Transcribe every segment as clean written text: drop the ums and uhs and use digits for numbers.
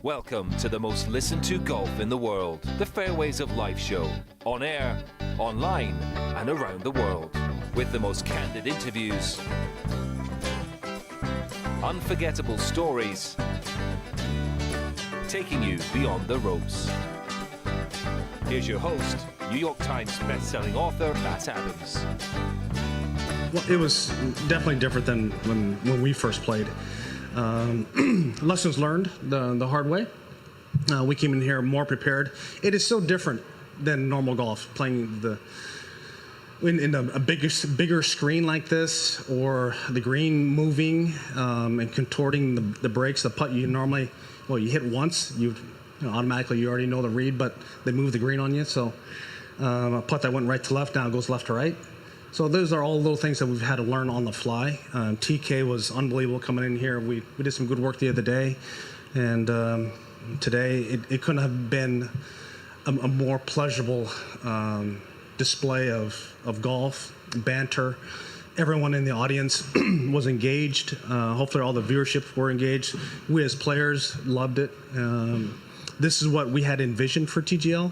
Welcome to the most listened to golf in the world, the Fairways of Life show, on air, online, and around the world, with the most candid interviews, unforgettable stories, taking you beyond the ropes. Here's your host, New York Times best-selling author Matt Adams. Well, it was definitely different than when we first played. Lessons learned the hard way. We came in here more prepared. It is so different than normal golf, playing in a bigger screen like this, or the green moving and contorting the breaks. The putt you normally, you hit once, automatically you already know the read, but they move the green on you. So a putt that went right to left now goes left to right. So those are all little things that we've had to learn on the fly. TK was unbelievable coming in here. We did some good work the other day, and today it couldn't have been a more pleasurable display of golf, banter. Everyone in the audience was engaged. Hopefully all the viewership were engaged. We as players loved it. This is what we had envisioned for TGL,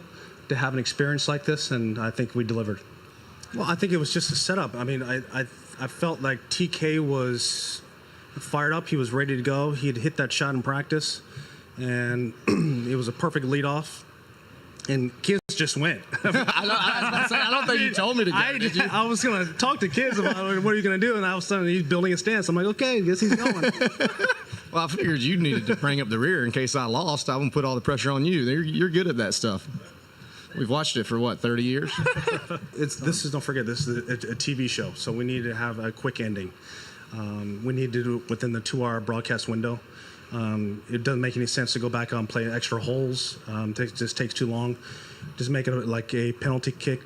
to have an experience like this, and I think we delivered. Well, I think it was just a setup. I mean, I felt like TK was fired up. He was ready to go. He had hit that shot in practice, and it was a perfect lead-off. And kids just went. I don't think you told me to go, did you? I was going to talk to kids about what are you going to do, and all of a sudden he's building a stance. I'm like, okay, I guess he's going. Well, I figured you needed to bring up the rear in case I lost. I wouldn't put all the pressure on you. You're good at that stuff. We've watched it for, 30 years? Don't forget, this is a TV show, so we need to have a quick ending. We need to do it within the 2-hour broadcast window. It doesn't make any sense to go back on play extra holes. It just takes too long. Just make it like a penalty kick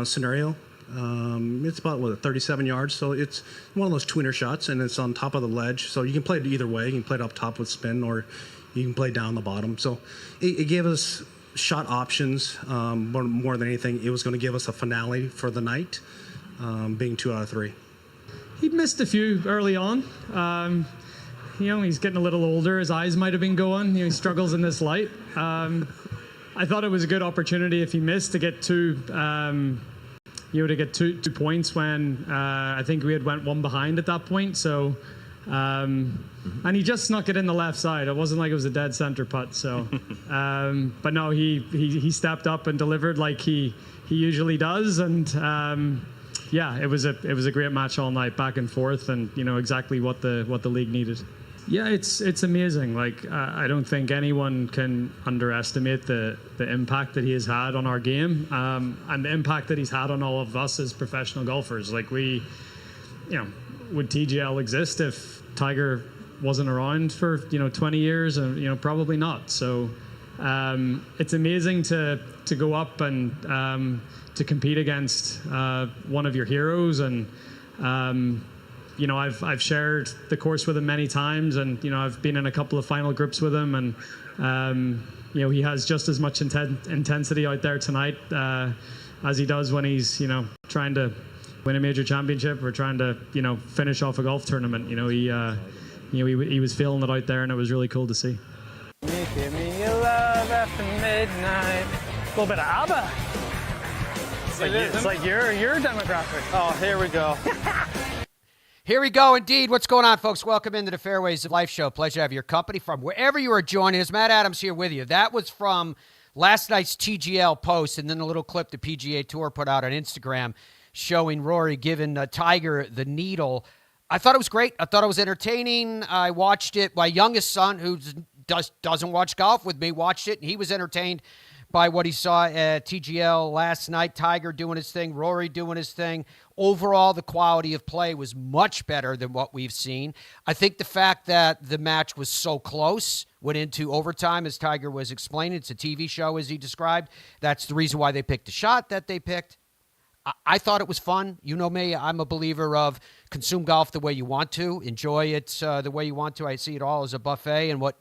scenario. It's about 37 yards, so it's one of those tweener shots, and it's on top of the ledge. So you can play it either way. You can play it up top with spin, or you can play down the bottom. So it gave us shot options. More than anything, it was going to give us a finale for the night, being 2 out of 3. He missed a few early on. He's getting a little older. His eyes might have been going. He struggles in this light. I thought it was a good opportunity if he missed to get two points when I think we had went one behind at that point. So, and he just snuck it in the left side. It wasn't like it was a dead center putt. So, but no, he stepped up and delivered like he usually does. And it was a great match all night, back and forth, and exactly what the league needed. Yeah, it's amazing. Like, I don't think anyone can underestimate the impact that he has had on our game, and the impact that he's had on all of us as professional golfers. Like, would TGL exist if Tiger wasn't around for 20 years? And probably not. So it's amazing to go up and to compete against one of your heroes. And I've shared the course with him many times, and I've been in a couple of final groups with him, and he has just as much intensity out there tonight as he does when he's trying to win a major championship or trying to finish off a golf tournament. He was feeling it out there, and it was really cool to see. You give me your love after midnight. A little bit of ABBA. It's like your demographic. Oh, here we go. Here we go, indeed. What's going on, folks? Welcome into the Fairways of Life show. Pleasure to have your company from wherever you are joining us. Matt Adams here with you. That was from last night's TGL post, and then a little clip the PGA Tour put out on Instagram showing Rory giving Tiger the needle. I thought it was great. I thought it was entertaining. I watched it. My youngest son, who doesn't watch golf with me, watched it, and he was entertained by what he saw at TGL last night. Tiger doing his thing, Rory doing his thing. Overall, the quality of play was much better than what we've seen. I think the fact that the match was so close, went into overtime, as Tiger was explaining. It's a TV show, as he described. That's the reason why they picked the shot that they picked. I thought it was fun. You know me, I'm a believer of consume golf the way you want to, enjoy it the way you want to. I see it all as a buffet, and what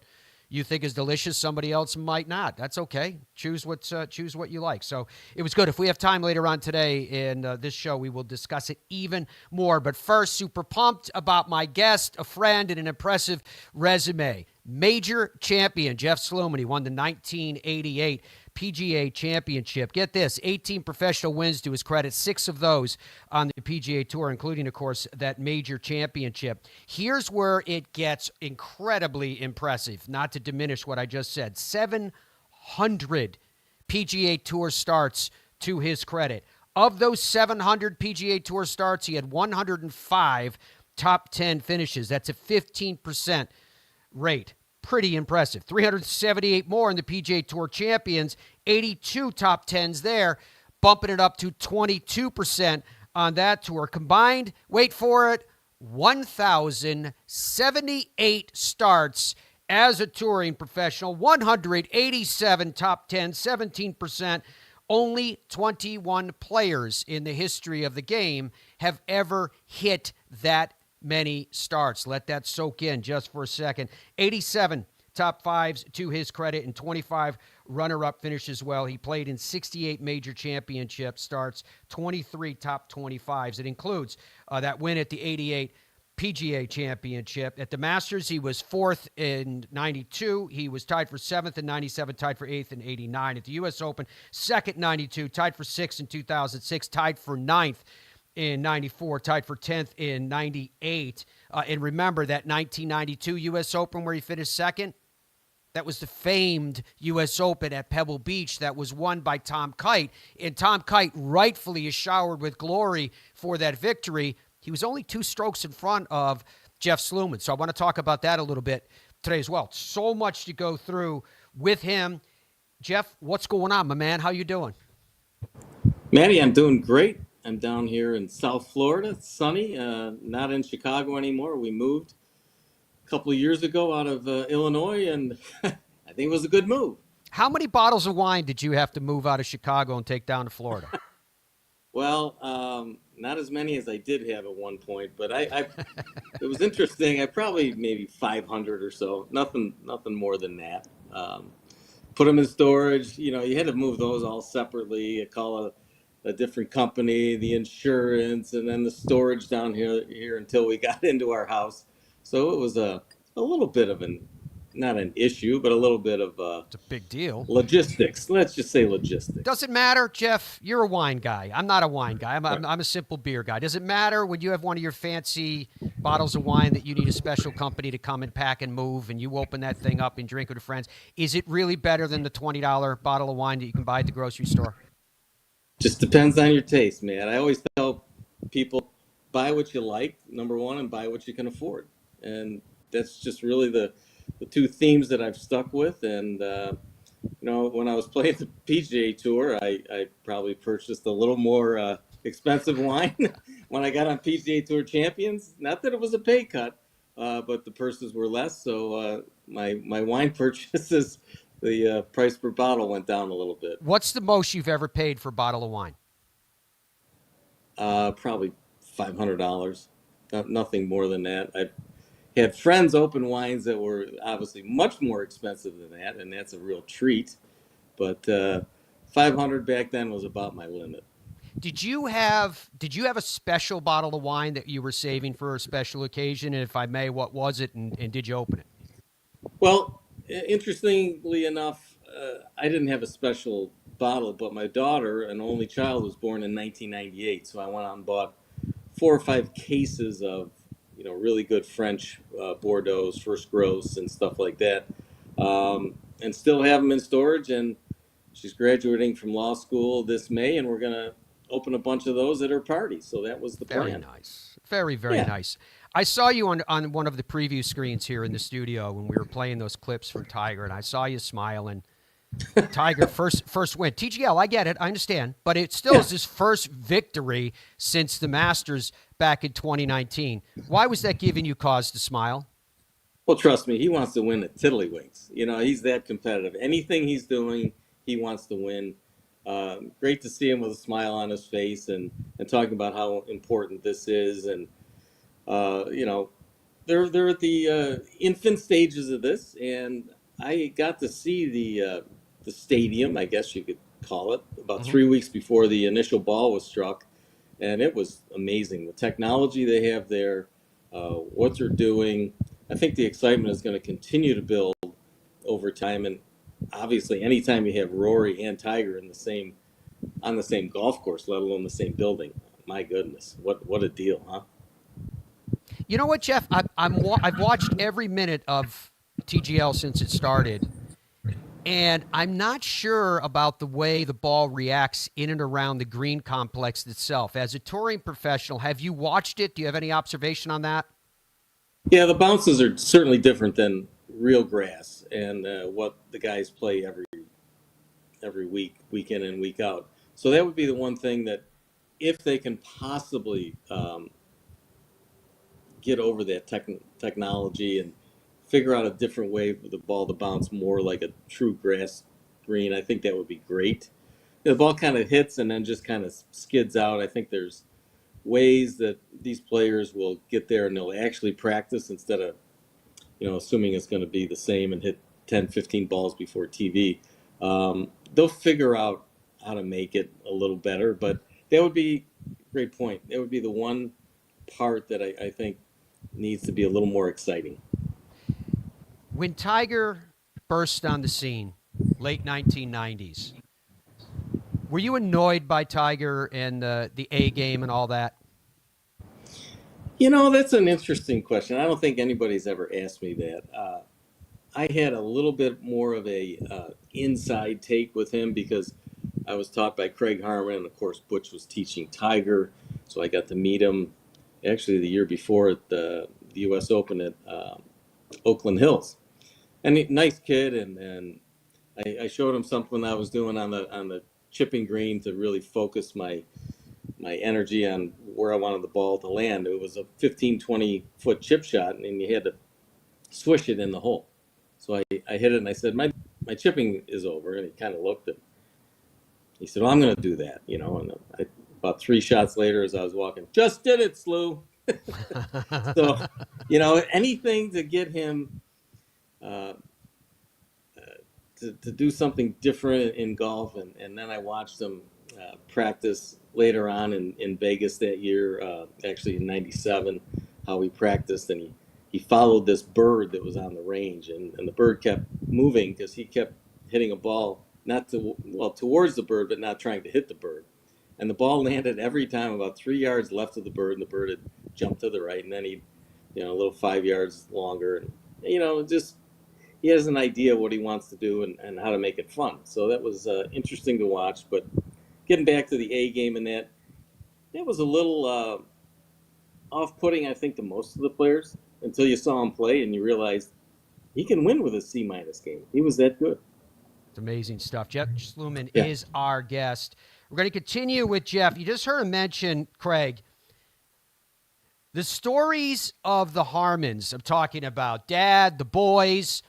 you think is delicious, somebody else might not. That's okay. choose what you like. So it was good. If we have time later on today in this show, we will discuss it even more. But first, super pumped about my guest, a friend, and an impressive resume. Major champion Jeff Sluman. He won the 1988 PGA Championship. Get this, 18 professional wins to his credit, 6 of those on the PGA Tour, including, of course, that major championship. Here's where it gets incredibly impressive, not to diminish what I just said. 700 PGA Tour starts to his credit. Of those 700 PGA Tour starts, he had 105 top 10 finishes. That's a 15% rate. Pretty impressive. 378 more in the PGA Tour Champions, 82 top 10s there, bumping it up to 22% on that tour. Combined, wait for it, 1,078 starts as a touring professional, 187 top 10, 17%. Only 21 players in the history of the game have ever hit that many starts. Let that soak in just for a second. 87 top 5s to his credit and 25 runner-up finishes as well. He played in 68 major championship starts, 23 top 25s. It includes that win at the 88 PGA Championship. At the Masters, he was 4th in 92. He was tied for 7th in 97, tied for 8th in 89. At the U.S. Open, 2nd 92, tied for 6th in 2006, tied for 9th in 94, tied for 10th in 98. And remember that 1992 U.S. Open where he finished 2nd? That was the famed U.S. Open at Pebble Beach that was won by Tom Kite. And Tom Kite rightfully is showered with glory for that victory. He was only 2 strokes in front of Jeff Sluman. So I want to talk about that a little bit today as well. So much to go through with him. Jeff, what's going on, my man? How you doing? Manny, I'm doing great. I'm down here in South Florida. It's sunny, not in Chicago anymore. We moved a couple of years ago out of Illinois, and I think it was a good move. How many bottles of wine did you have to move out of Chicago and take down to Florida? Well, not as many as I did have at one point, but it was interesting. I probably maybe 500 or so, nothing more than that. Put them in storage. You know, you had to move those all separately. Call a different company, the insurance, and then the storage down here until we got into our house. So it was a little bit of not an issue, but a little bit of it's a big deal. Logistics. Let's just say logistics. Does it matter, Jeff? You're a wine guy. I'm not a wine guy. I'm a simple beer guy. Does it matter when you have one of your fancy bottles of wine that you need a special company to come and pack and move, and you open that thing up and drink with friends? Is it really better than the $20 bottle of wine that you can buy at the grocery store? Just depends on your taste, man. I always tell people, buy what you like, number one, and buy what you can afford. And that's just really the 2 themes that I've stuck with. And, when I was playing the PGA Tour, I probably purchased a little more expensive wine when I got on PGA Tour Champions. Not that it was a pay cut, but the purses were less. So my wine purchases, the price per bottle went down a little bit. What's the most you've ever paid for a bottle of wine? Probably $500. Nothing more than that. I've had friends open wines that were obviously much more expensive than that, and that's a real treat. But $500 back then was about my limit. Did you have a special bottle of wine that you were saving for a special occasion? And if I may, what was it, and did you open it? Well, interestingly enough, I didn't have a special bottle, but my daughter, an only child, was born in 1998. So I went out and bought 4 or 5 cases of, really good French Bordeaux, first gross, and stuff like that, and still have them in storage. And she's graduating from law school this May, and we're going to open a bunch of those at her party. So that was the plan. Very nice. Very, very nice. I saw you on one of the preview screens here in the studio when we were playing those clips from Tiger, and I saw you smiling. Tiger, first win. TGL, I get it. I understand. But it still is his first victory since the Masters back in 2019. Why was that giving you cause to smile? Well, trust me, he wants to win at Tiddlywinks. He's that competitive. Anything he's doing, he wants to win. Great to see him with a smile on his face and talking about how important this is. And, they're at the infant stages of this. And I got to see the the stadium, I guess you could call it, about 3 weeks before the initial ball was struck. And it was amazing. The technology they have there, what they're doing. I think the excitement is going to continue to build over time. And obviously, anytime you have Rory and Tiger on the same golf course, let alone the same building, my goodness, what a deal, huh? You know what, Jeff? I've watched every minute of TGL since it started, and I'm not sure about the way the ball reacts in and around the green complex itself. As a touring professional, have you watched it? Do you have any observation on that? Yeah, the bounces are certainly different than real grass and what the guys play every week in and week out. So that would be the one thing that, if they can possibly get over that technology and figure out a different way for the ball to bounce more like a true grass green, I think that would be great. The ball kind of hits and then just kind of skids out. I think there's ways that these players will get there and they'll actually practice instead of, assuming it's going to be the same and hit 10, 15 balls before TV. They'll figure out how to make it a little better, but that would be a great point. That would be the one part that I think needs to be a little more exciting. When Tiger burst on the scene, late 1990s, were you annoyed by Tiger and the A game and all that? That's an interesting question. I don't think anybody's ever asked me that. I had a little bit more of a inside take with him because I was taught by Craig Harmon, and of course Butch was teaching Tiger, so I got to meet him actually the year before at the U.S. Open at Oakland Hills. And nice kid, and I showed him something I was doing on the chipping green to really focus my energy on where I wanted the ball to land. It was a 15, 20-foot chip shot, and you had to swish it in the hole. So I hit it, and I said, my chipping is over, and he kind of looked at me. He said, well, I'm going to do that, and about 3 shots later as I was walking, just did it, Slu. So, anything to get him to do something different in golf. And then I watched him practice later on in Vegas that year, actually in 97, how he practiced. And he followed this bird that was on the range. And the bird kept moving because he kept hitting a ball, towards the bird, but not trying to hit the bird. And the ball landed every time about 3 yards left of the bird, and the bird had jumped to the right. And then he, a little 5 yards longer. And, just he has an idea what he wants to do and how to make it fun. So that was interesting to watch. But getting back to the A game and that was a little off-putting, I think, to most of the players until you saw him play and you realized he can win with a C-minus game. He was that good. It's amazing stuff. Jeff Sluman is our guest. We're going to continue with Jeff. You just heard him mention, Craig, the stories of the Harmons I'm talking about, Dad, the boys,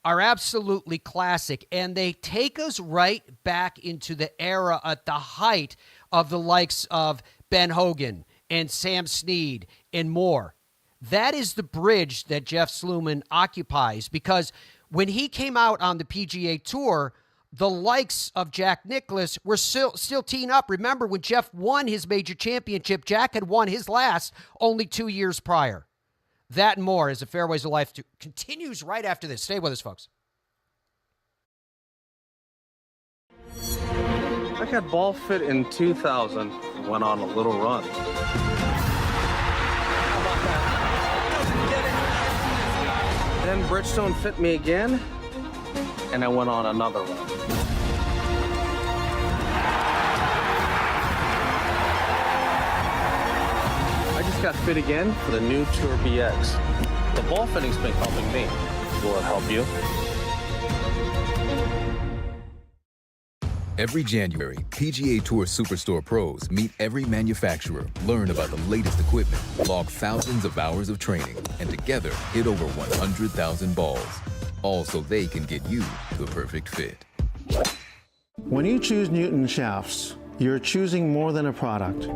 are absolutely classic, and they take us right back into the era at the height of the likes of Ben Hogan and Sam Snead and more. That is the bridge that Jeff Sluman occupies, because when he came out on the PGA Tour, the likes of Jack Nicklaus were still teeing up. Remember, when Jeff won his major championship, Jack had won his last only 2 years prior. That and more as the Fairways of Life continues right after this. Stay with us, folks. I got ball fit in 2000, went on a little run. Then Bridgestone fit me again, and I went on another run. I just got fit again for the new Tour BX. The ball fitting's been helping me. Will it help you? Every January, PGA Tour Superstore pros meet every manufacturer, learn about the latest equipment, log thousands of hours of training, and together hit over 100,000 balls. All so they can get you the perfect fit. When you choose Newton shafts, you're choosing more than a product.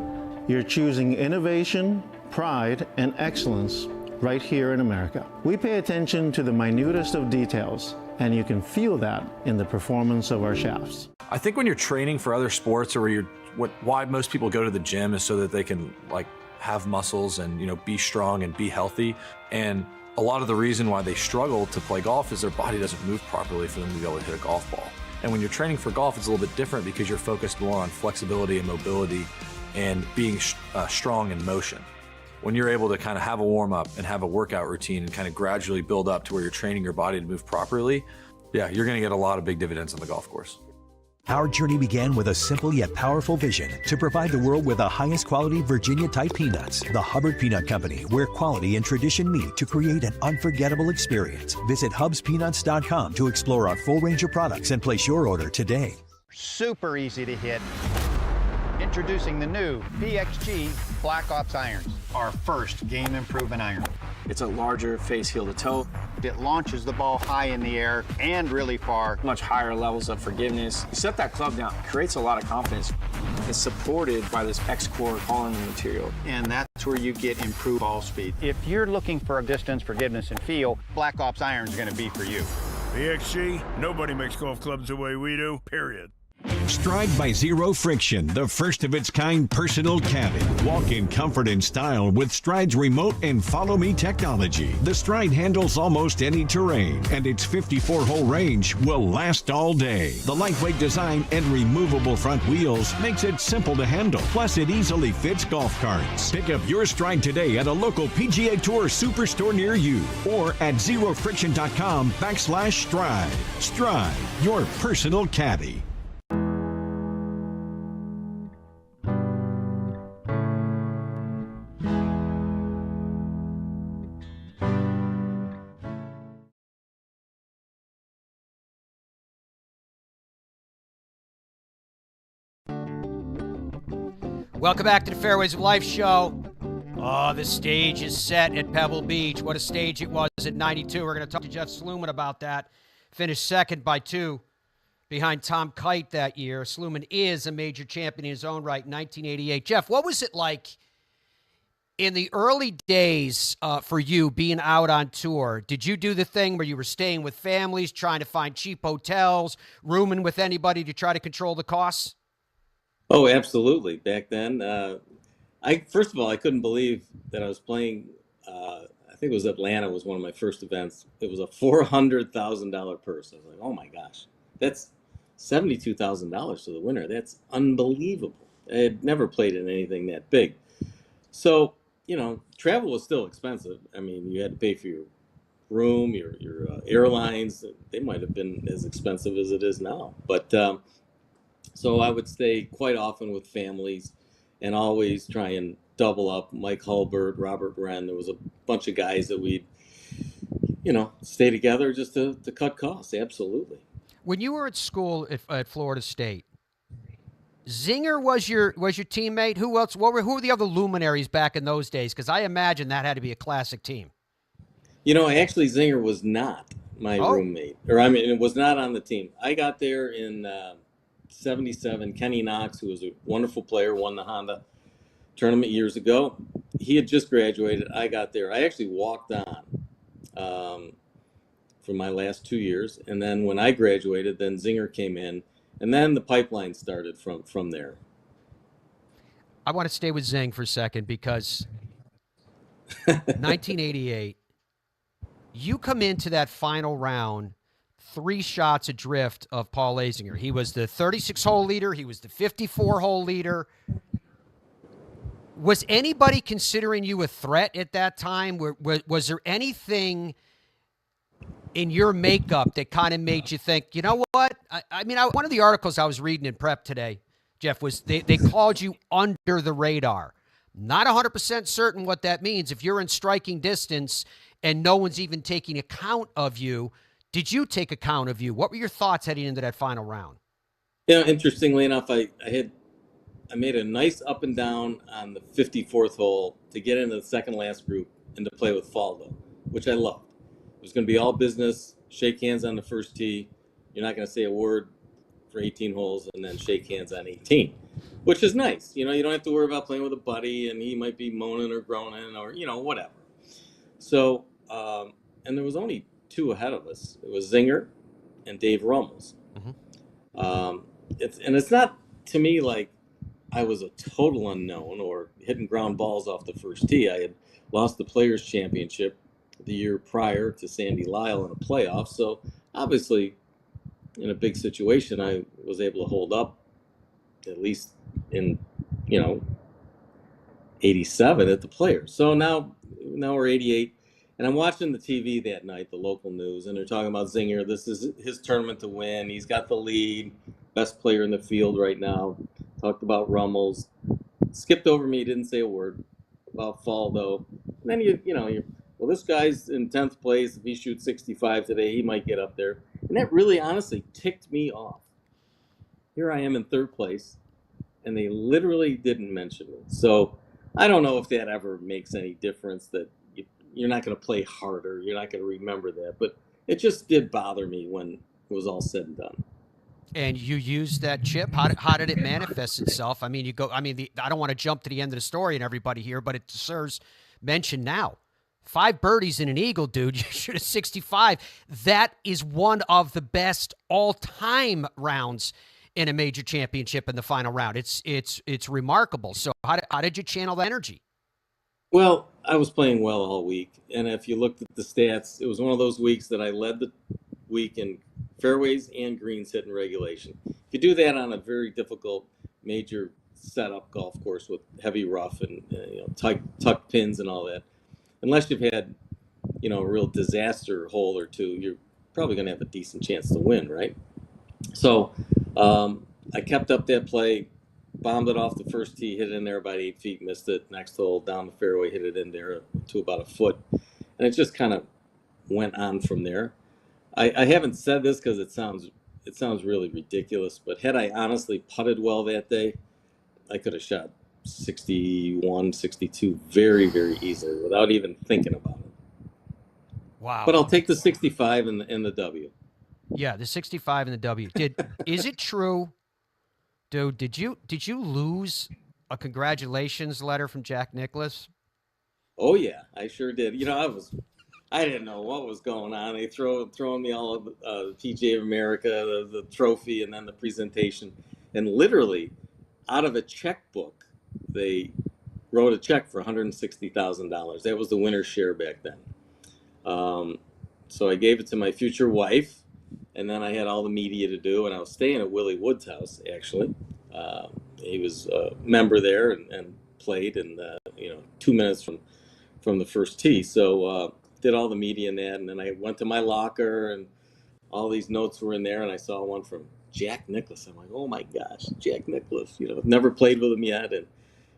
You're choosing innovation, pride, and excellence right here in America. We pay attention to the minutest of details and you can feel that in the performance of our shafts. I think when you're training for other sports, or why most people go to the gym is so that they can have muscles and be strong and be healthy. And a lot of the reason why they struggle to play golf is their body doesn't move properly for them to be able to hit a golf ball. And when you're training for golf, it's a little bit different because you're focused more on flexibility and mobility and being strong in motion. When you're able to kind of have a warm up and have a workout routine and kind of gradually build up to where you're training your body to move properly, yeah, you're going to get a lot of big dividends on the golf course. Our journey began with a simple yet powerful vision to provide the world with the highest quality Virginia-type peanuts. The Hubbard Peanut Company, where quality and tradition meet to create an unforgettable experience. Visit hubspeanuts.com to explore our full range of products and place your order today. Super easy to hit. Introducing the new PXG Black Ops irons, our first game improvement iron. It's a larger face heel to toe. It launches the ball high in the air and really far. Much higher levels of forgiveness. You set that club down, it creates a lot of confidence. It's supported by this X-Core polymer material. And that's where you get improved ball speed. If you're looking for a distance, forgiveness, and feel, Black Ops iron is going to be for you. PXG, nobody makes golf clubs the way we do, period. Stride by Zero Friction, the first of its kind personal caddy. Walk in comfort and style with Stride's remote and follow me technology. The Stride handles almost any terrain, and its 54-hole range will last all day. The lightweight design and removable front wheels makes it simple to handle. Plus, it easily fits golf carts. Pick up your Stride today at a local PGA Tour Superstore near you or at zerofriction.com/Stride. Stride, your personal caddy. Welcome back to the Fairways of Life show. Oh, the stage is set at Pebble Beach. What a stage it was at 92. We're going to talk to Jeff Sluman about that. Finished second by 2 behind Tom Kite that year. Sluman is a major champion in his own right, 1988. Jeff, what was it like in the early days for you being out on tour? Did you do the thing where you were staying with families, trying to find cheap hotels, rooming with anybody to try to control the costs? Oh, absolutely. Back then, first of all, I couldn't believe that I was playing. I think it was Atlanta was one of my first events. It was a $400,000 purse. I was like, oh my gosh, that's $72,000 to the winner. That's unbelievable. I had never played in anything that big. So, travel was still expensive. I mean, you had to pay for your room, your airlines. They might have been as expensive as it is now, but. So I would stay quite often with families and always try and double up. Mike Hulbert, Robert Wren. There was a bunch of guys that we'd, stay together just to cut costs. Absolutely. When you were at school at Florida State, Zinger was your teammate? Who else? Who were the other luminaries back in those days? Because I imagine that had to be a classic team. Actually, Zinger was not my roommate. It was not on the team. I got there in... 77, Kenny Knox, who was a wonderful player, won the Honda tournament years ago. He had just graduated. I got there. I actually walked on for my last 2 years. And then when I graduated, then Zinger came in. And then the pipeline started from there. I want to stay with Zing for a second because 1988, you come into that final round 3 shots adrift of Paul Azinger. He was the 36-hole leader. He was the 54-hole leader. Was anybody considering you a threat at that time? Was there anything in your makeup that kind of made you think, you know what? One of the articles I was reading in prep today, Jeff, was they called you under the radar. Not 100% certain what that means. If you're in striking distance and no one's even taking account of you, did you take account of you? What were your thoughts heading into that final round? Interestingly enough, I made a nice up and down on the 54th hole to get into the second last group and to play with Faldo, which I loved. It was going to be all business, shake hands on the first tee. You're not going to say a word for 18 holes and then shake hands on 18, which is nice. You don't have to worry about playing with a buddy and he might be moaning or groaning or, whatever. So, and there was only 2 ahead of us. It was Zinger and Dave Rummels. It's not to me like I was a total unknown or hitting ground balls off the first tee. I had lost the Players Championship the year prior to Sandy Lyle in a playoff, so obviously in a big situation I was able to hold up at least in 87 at the Players. So now we're 88, and I'm watching the TV that night, the local news, and they're talking about Zinger. This is his tournament to win. He's got the lead, best player in the field right now. Talked about Rummels, skipped over me, didn't say a word about Faldo. And then well, this guy's in 10th place. If he shoots 65 today, he might get up there. And that really, honestly, ticked me off. Here I am in 3rd place, and they literally didn't mention me. So I don't know if that ever makes any difference, that you're not going to play harder. You're not going to remember that. But it just did bother me when it was all said and done. And you used that chip. How did it manifest itself? I mean, I don't want to jump to the end of the story and everybody here, but it deserves mention now. 5 birdies and an eagle, dude. You shoot a 65. That is one of the best all-time rounds in a major championship in the final round. It's remarkable. So how did you channel the energy? Well, I was playing well all week, and if you looked at the stats, it was one of those weeks that I led the week in fairways and greens hit in regulation. If you do that on a very difficult major setup golf course with heavy rough and tuck pins and all that, unless you've had a real disaster hole or two, you're probably going to have a decent chance to win, right? So I kept up that play, bombed it off the first tee, hit it in there about 8 feet, missed it. Next hole down the fairway, hit it in there to about a foot, and it just kind of went on from there. I haven't said this because it sounds really ridiculous, but had I honestly putted well that day, I could have shot 61, 62 very, very easily without even thinking about it. Wow. But I'll take the 65 and the W. Yeah, the 65 and the W. Is it true, dude? Did you lose a congratulations letter from Jack Nicklaus? Oh yeah, I sure did. I didn't know what was going on. They throwing me all of the PGA of America, the trophy, and then the presentation, and literally out of a checkbook, they wrote a check for $160,000. That was the winner's share back then. So I gave it to my future wife, and then I had all the media to do, and I was staying at Willie Wood's house, actually. He was a member there and played, and 2 minutes from the first tee. So did all the media and that, and then I went to my locker, and all these notes were in there, and I saw one from Jack Nicklaus. I'm like, oh my gosh, Jack Nicklaus. Never played with him yet,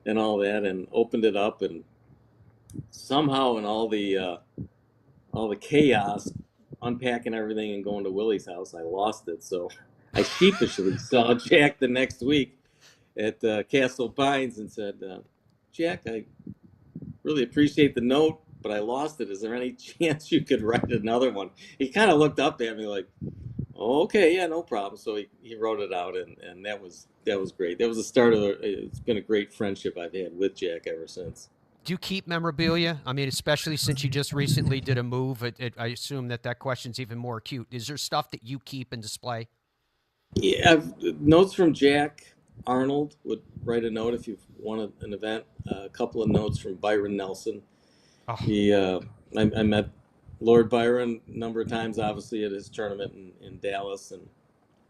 and all that, and opened it up, and somehow in all the chaos, unpacking everything and going to Willie's house, I lost it. So I sheepishly saw Jack the next week at Castle Pines and said, Jack, I really appreciate the note, but I lost it. Is there any chance you could write another one? He kind of looked up at me like, oh, okay, yeah, no problem. So he wrote it out, and that was great. That was the start of it's been a great friendship I've had with Jack ever since. Do you keep memorabilia? I mean, especially since you just recently did a move, I assume that question's even more acute. Is there stuff that you keep and display? Yeah, notes from Jack. Arnold would write a note if you've won an event. A couple of notes from Byron Nelson. Oh. I met Lord Byron a number of times, obviously, at his tournament in Dallas, and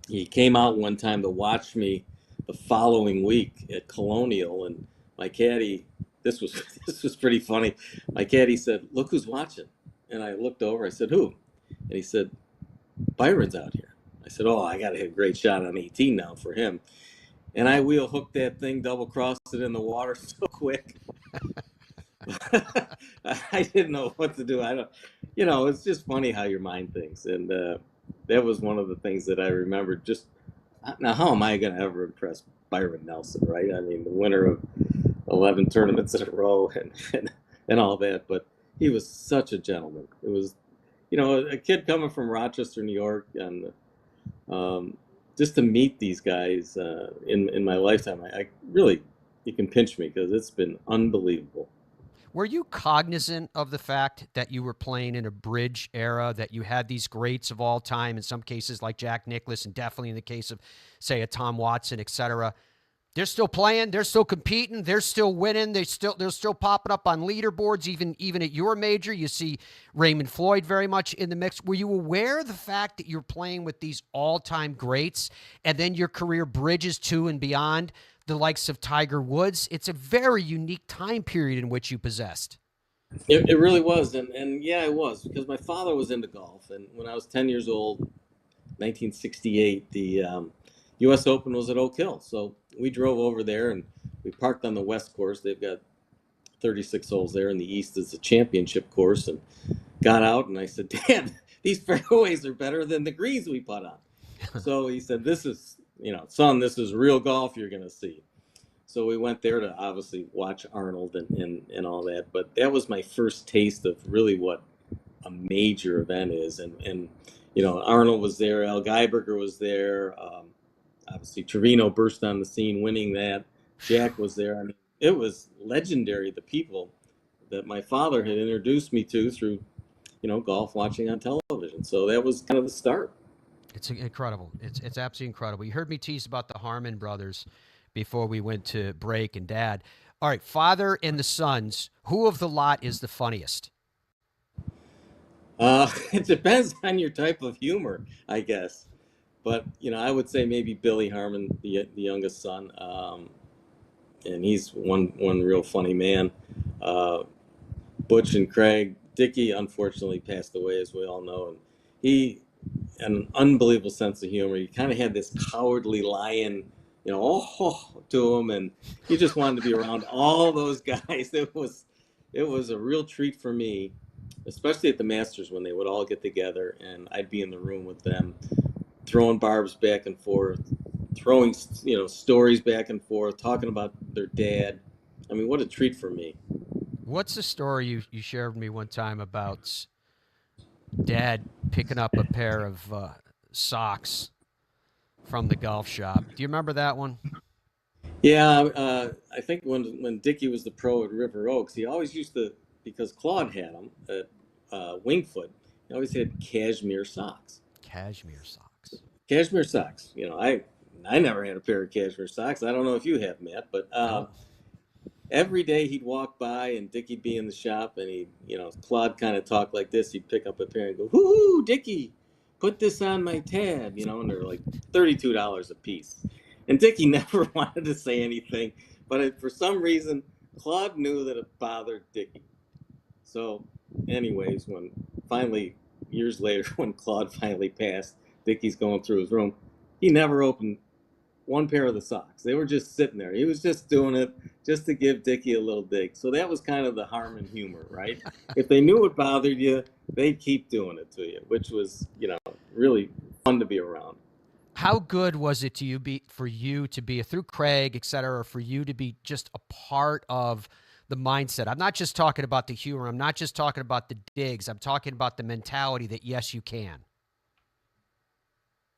he came out one time to watch me the following week at Colonial, and my caddy, this was pretty funny. My caddy said, "Look who's watching," and I looked over. I said, "Who?" And he said, "Byron's out here." I said, "Oh, I got to hit a great shot on 18 now for him." And I wheel hooked that thing, double crossed it in the water so quick. I didn't know what to do. It's just funny how your mind thinks. And that was one of the things that I remembered. Just now, how am I going to ever impress Byron Nelson, right? I mean, the winner of 11 tournaments in a row and all that. But he was such a gentleman. It was, a kid coming from Rochester, New York, and just to meet these guys in my lifetime, I really, you can pinch me because it's been unbelievable. Were you cognizant of the fact that you were playing in a bridge era, that you had these greats of all time, in some cases like Jack Nicklaus, and definitely in the case of, say, a Tom Watson, et cetera? They're still playing. They're still competing. They're still winning. They're still popping up on leaderboards. Even at your major, you see Raymond Floyd very much in the mix. Were you aware of the fact that you're playing with these all-time greats, and then your career bridges to and beyond the likes of Tiger Woods? It's a very unique time period in which you possessed. It really was, and yeah, it was, because my father was into golf, and when I was 10 years old, 1968, the U.S. Open was at Oak Hill, so we drove over there and we parked on the west course. They've got 36 holes there, and the east is a championship course, and got out, and I said, Dad, these fairways are better than the greens we put on. So he said, this is, son, this is real golf you're going to see. So we went there to obviously watch Arnold and all that, but that was my first taste of really what a major event is. And Arnold was there, Al Geiberger was there, obviously Trevino burst on the scene winning that. Jack was there. I mean, it was legendary, the people that my father had introduced me to through, golf watching on television. So that was kind of the start. It's incredible. It's absolutely incredible. You heard me tease about the Harmon brothers before we went to break, and Dad. All right, father and the sons, who of the lot is the funniest? It depends on your type of humor, I guess. But, I would say maybe Billy Harmon, the youngest son, and he's one real funny man. Butch and Craig. Dickie, unfortunately, passed away, as we all know. And he had an unbelievable sense of humor. He kind of had this cowardly lion, to him, and he just wanted to be around all those guys. It was a real treat for me, especially at the Masters when they would all get together, and I'd be in the room with them, throwing barbs back and forth, throwing, stories back and forth, talking about their dad. I mean, what a treat for me. What's the story you shared with me one time about Dad picking up a pair of socks from the golf shop? Do you remember that one? Yeah, I think when Dickie was the pro at River Oaks, he always used to, because Claude had them at Wingfoot, he always had cashmere socks. Cashmere socks. Cashmere socks. I never had a pair of cashmere socks. I don't know if you have, Matt, but every day he'd walk by and Dickie'd be in the shop, and Claude kind of talked like this. He'd pick up a pair and go, "Hoo-hoo, Dickie, put this on my tab," and they're like $32 a piece. And Dickie never wanted to say anything, but for some reason, Claude knew that it bothered Dickie. So anyways, when finally, years later, when Claude finally passed, Dickie's going through his room. He never opened one pair of the socks. They were just sitting there. He was just doing it just to give Dickie a little dig. So that was kind of the Harmon humor, right? If they knew it bothered you, they'd keep doing it to you, which was, really fun to be around. How good was it for you to be, through Craig, et cetera, for you to be just a part of the mindset? I'm not just talking about the humor. I'm not just talking about the digs. I'm talking about the mentality that, yes, you can.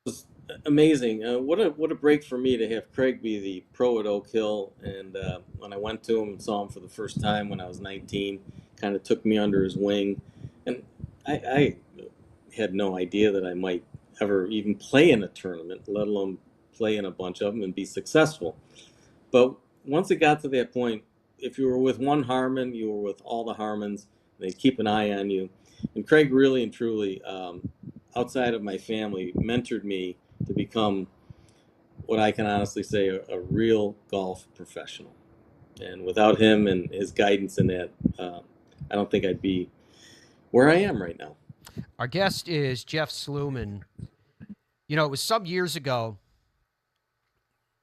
It was amazing. What a break for me to have Craig be the pro at Oak Hill. And when I went to him and saw him for the first time when I was 19, kind of took me under his wing. And I had no idea that I might ever even play in a tournament, let alone play in a bunch of them and be successful. But once it got to that point, if you were with one Harmon, you were with all the Harmons. They'd keep an eye on you. And Craig really and truly, outside of my family, mentored me to become what I can honestly say a real golf professional. And without him and his guidance in that, I don't think I'd be where I am right now. Our guest is Jeff Sluman. It was some years ago,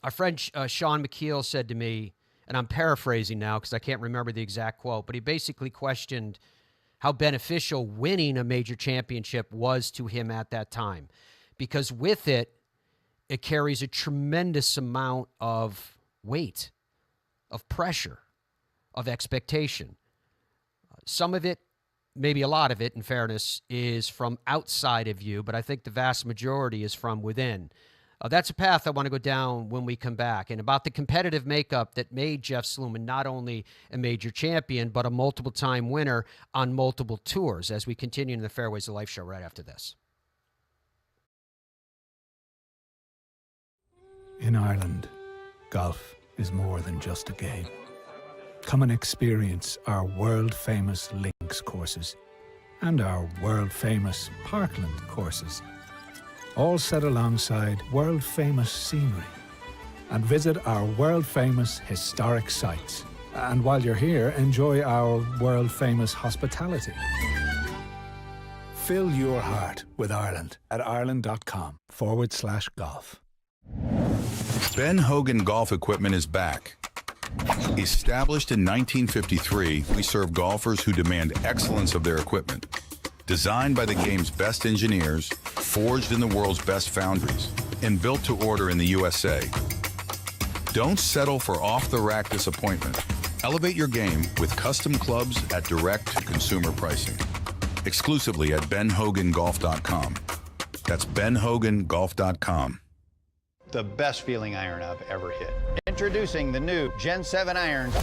our friend Sean McKeel said to me, and I'm paraphrasing now because I can't remember the exact quote, but he basically questioned how beneficial winning a major championship was to him at that time. Because with it, it carries a tremendous amount of weight, of pressure, of expectation. Some of it, maybe a lot of it, in fairness, is from outside of you, but I think the vast majority is from within. That's a path I want to go down when we come back, and about the competitive makeup that made Jeff Sluman not only a major champion, but a multiple-time winner on multiple tours as we continue in the Fairways of Life show right after this. In Ireland, golf is more than just a game. Come and experience our world-famous links courses and our world-famous Parkland courses, all set alongside world-famous scenery. And visit our world-famous historic sites. And while you're here, enjoy our world-famous hospitality. Fill your heart with Ireland at ireland.com/golf. Ben Hogan Golf Equipment is back. Established in 1953, we serve golfers who demand excellence of their equipment. Designed by the game's best engineers, forged in the world's best foundries, and built to order in the USA. Don't settle for off-the-rack disappointment. Elevate your game with custom clubs at direct-to-consumer pricing. Exclusively at benhogangolf.com. That's benhogangolf.com. The best feeling iron I've ever hit. Introducing the new Gen 7 irons,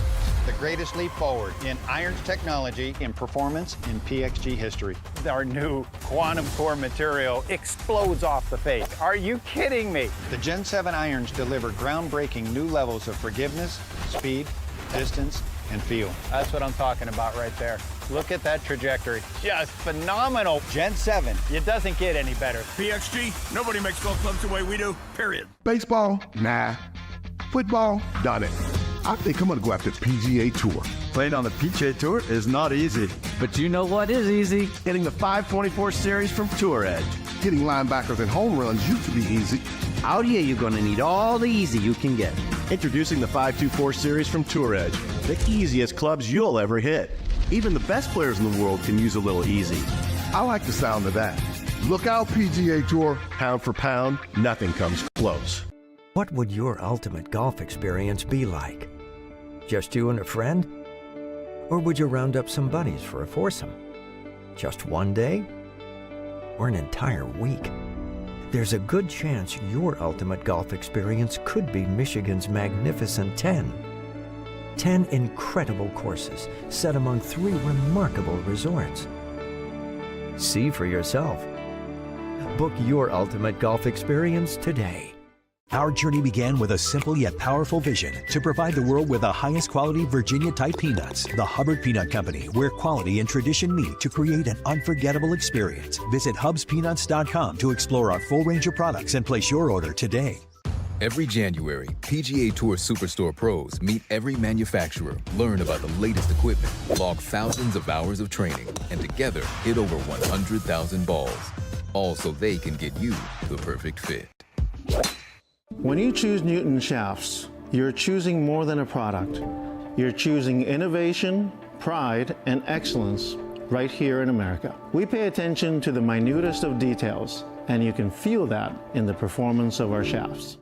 the greatest leap forward in irons technology, in performance, in PXG history. Our new quantum core material explodes off the face. Are you kidding me? The Gen 7 irons deliver groundbreaking new levels of forgiveness, speed, distance, and feel. That's what I'm talking about right there. Look at that trajectory. Just phenomenal. Gen 7. It doesn't get any better. PXG, nobody makes golf clubs the way we do, period. Baseball? Nah. Football? Done it. I think I'm going to go after the PGA Tour. Playing on the PGA Tour is not easy. But you know what is easy? Hitting the 524 series from Tour Edge. Hitting linebackers and home runs used to be easy. Out here, you're going to need all the easy you can get. Introducing the 524 series from Tour Edge. The easiest clubs you'll ever hit. Even the best players in the world can use a little easy. I like the sound of that. Look out, PGA Tour. Pound for pound, nothing comes close. What would your ultimate golf experience be like? Just you and a friend? Or would you round up some buddies for a foursome? Just one day? Or an entire week? There's a good chance your ultimate golf experience could be Michigan's magnificent 10. 10 incredible courses set among 3 remarkable resorts. See for yourself. Book your ultimate golf experience today. Our journey began with a simple yet powerful vision to provide the world with the highest quality Virginia-type peanuts. The Hubbard Peanut Company, where quality and tradition meet to create an unforgettable experience. Visit hubspeanuts.com to explore our full range of products and place your order today. Every January, PGA Tour Superstore pros meet every manufacturer, learn about the latest equipment, log thousands of hours of training, and together hit over 100,000 balls. All so they can get you the perfect fit. When you choose Newton shafts, you're choosing more than a product. You're choosing innovation, pride, and excellence right here in America. We pay attention to the minutest of details, and you can feel that in the performance of our shafts.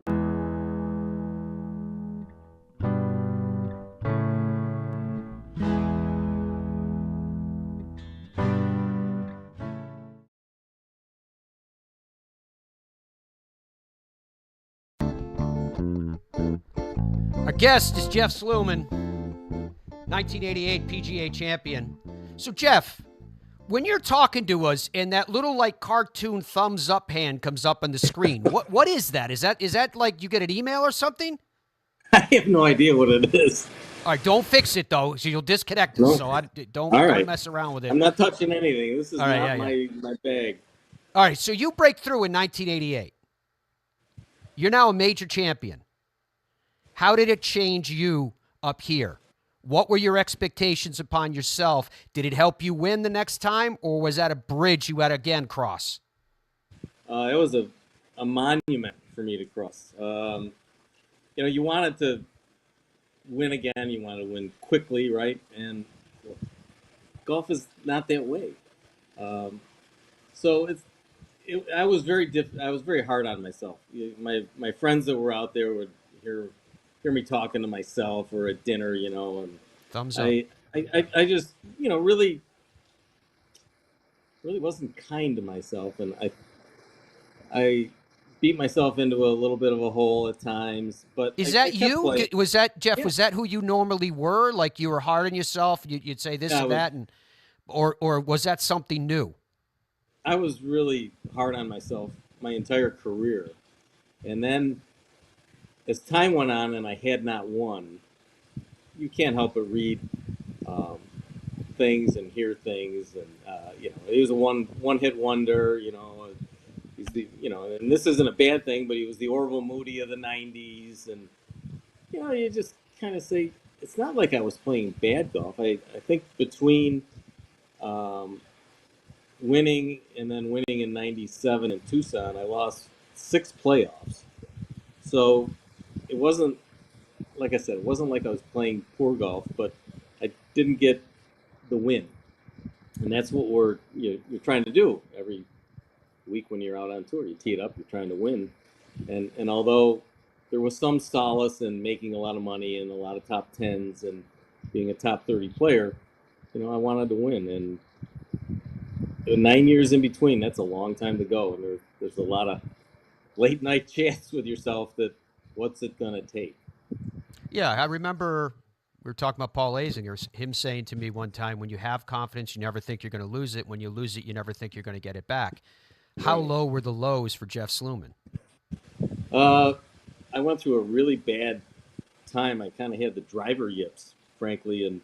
Our guest is Jeff Sluman, 1988 PGA champion. So, Jeff, when you're talking to us and that little like cartoon thumbs up hand comes up on the screen, what is that? Is that like you get an email or something? I have no idea what it is. All right, don't fix it though, so you'll disconnect it. No. So don't mess around with it. I'm not touching anything. This is All right, not my bag. All right, so you break through in 1988. You're now a major champion. How did it change you up here? What were your expectations upon yourself? Did it help you win the next time, or was that a bridge you had to again cross? It was a monument for me to cross. You wanted to win again. You wanted to win quickly, right? And golf is not that way. So I was very hard on myself. My friends that were out there would hear me talking to myself or at dinner, and thumbs up. I just, really wasn't kind to myself, and I beat myself into a little bit of a hole at times. But Is I that kept you? playing. Was that Jeff? Yeah. Was that who you normally were? Like you were hard on yourself. You'd say this Yeah, and that, and or was that something new? I was really hard on myself my entire career. And then as time went on and I had not won, you can't help but read things and hear things. And, he was a one hit wonder, he's and this isn't a bad thing, but he was the Orville Moody of the 90s. And, you just kind of say, it's not like I was playing bad golf. I think between winning and then winning in 97 in Tucson, I lost 6 playoffs. So it wasn't, like I said, it wasn't like I was playing poor golf, but I didn't get the win. And that's what you're trying to do every week when you're out on tour. You tee it up, you're trying to win. And although there was some solace in making a lot of money and a lot of top 10s and being a top 30 player, I wanted to win. And 9 years in between, that's a long time to go. And there's a lot of late night chats with yourself that what's it going to take? Yeah, I remember we were talking about Paul Azinger, him saying to me one time, when you have confidence, you never think you're going to lose it. When you lose it, you never think you're going to get it back. How low were the lows for Jeff Sluman? I went through a really bad time. I kind of had the driver yips, frankly, in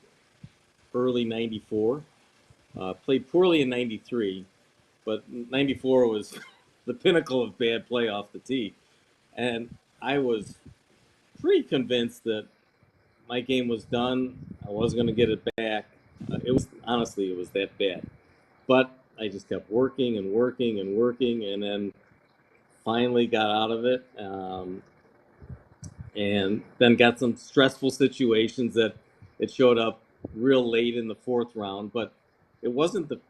early 94. Played poorly in 93, but 94 was the pinnacle of bad play off the tee. And I was pretty convinced that my game was done. I wasn't going to get it back. It was that bad. But I just kept working and working and working, and then finally got out of it. And then got some stressful situations that it showed up real late in the 4th round. But it wasn't the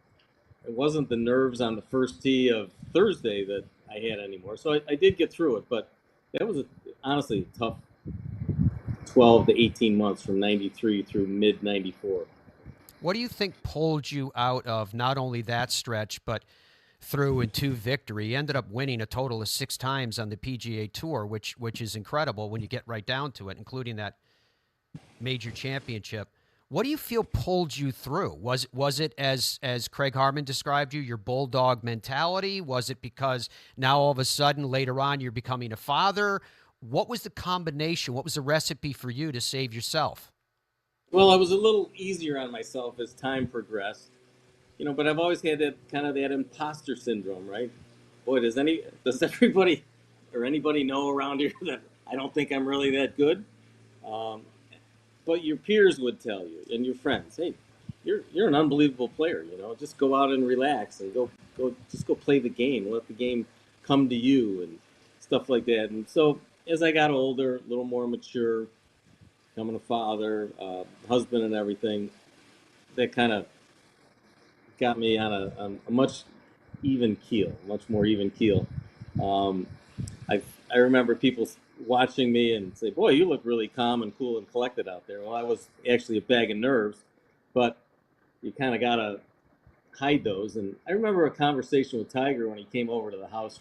nerves on the first tee of Thursday that I had anymore. So I did get through it, but that was honestly a tough 12 to 18 months from 93 through mid 94. What do you think pulled you out of not only that stretch, but through in 2 victory? He ended up winning a total of 6 times on the PGA Tour, which is incredible when you get right down to it, including that major championship. What do you feel pulled you through? Was it as Craig Harmon described you, your bulldog mentality? Was it because now all of a sudden later on you're becoming a father? What was the combination? What was the recipe for you to save yourself? Well, I was a little easier on myself as time progressed, but I've always had that kind of that imposter syndrome, right? Boy, does everybody or anybody know around here that I don't think I'm really that good? But your peers would tell you, and your friends, hey, you're an unbelievable player. Just go out and relax and go play the game. Let the game come to you and stuff like that. And so as I got older, a little more mature, becoming a father, husband, and everything, that kind of got me on a much more even keel. I remember people watching me and say, boy, you look really calm and cool and collected out there. Well, I was actually a bag of nerves, but you kind of got to hide those. And I remember a conversation with Tiger when he came over to the house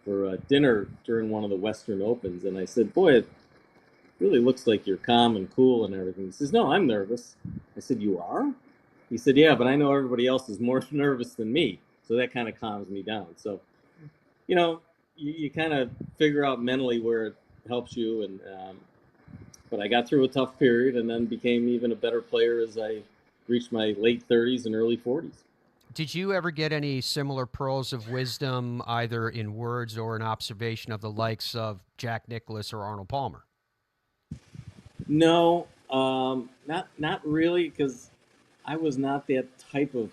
for dinner during one of the Western Opens. And I said, boy, it really looks like you're calm and cool and everything. He says, no, I'm nervous. I said, you are? He said, yeah, but I know everybody else is more nervous than me. So that kind of calms me down. So, you kind of figure out mentally where it helps you. And but I got through a tough period and then became even a better player as I reached my late 30s and early 40s. Did you ever get any similar pearls of wisdom, either in words or in observation of the likes of Jack Nicklaus or Arnold Palmer? No, not really, because I was not that type of,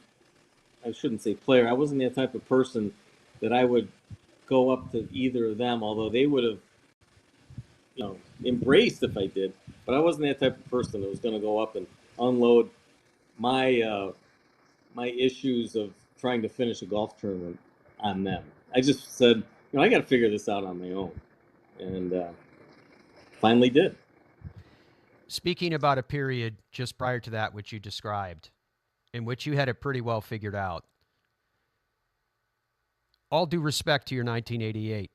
I shouldn't say player, I wasn't that type of person that I would go up to either of them, although they would have, embraced if I did. But I wasn't that type of person that was going to go up and unload my my issues of trying to finish a golf tournament on them. I just said, I got to figure this out on my own, and finally did. Speaking about a period just prior to that, which you described, in which you had it pretty well figured out, all due respect to your 1988,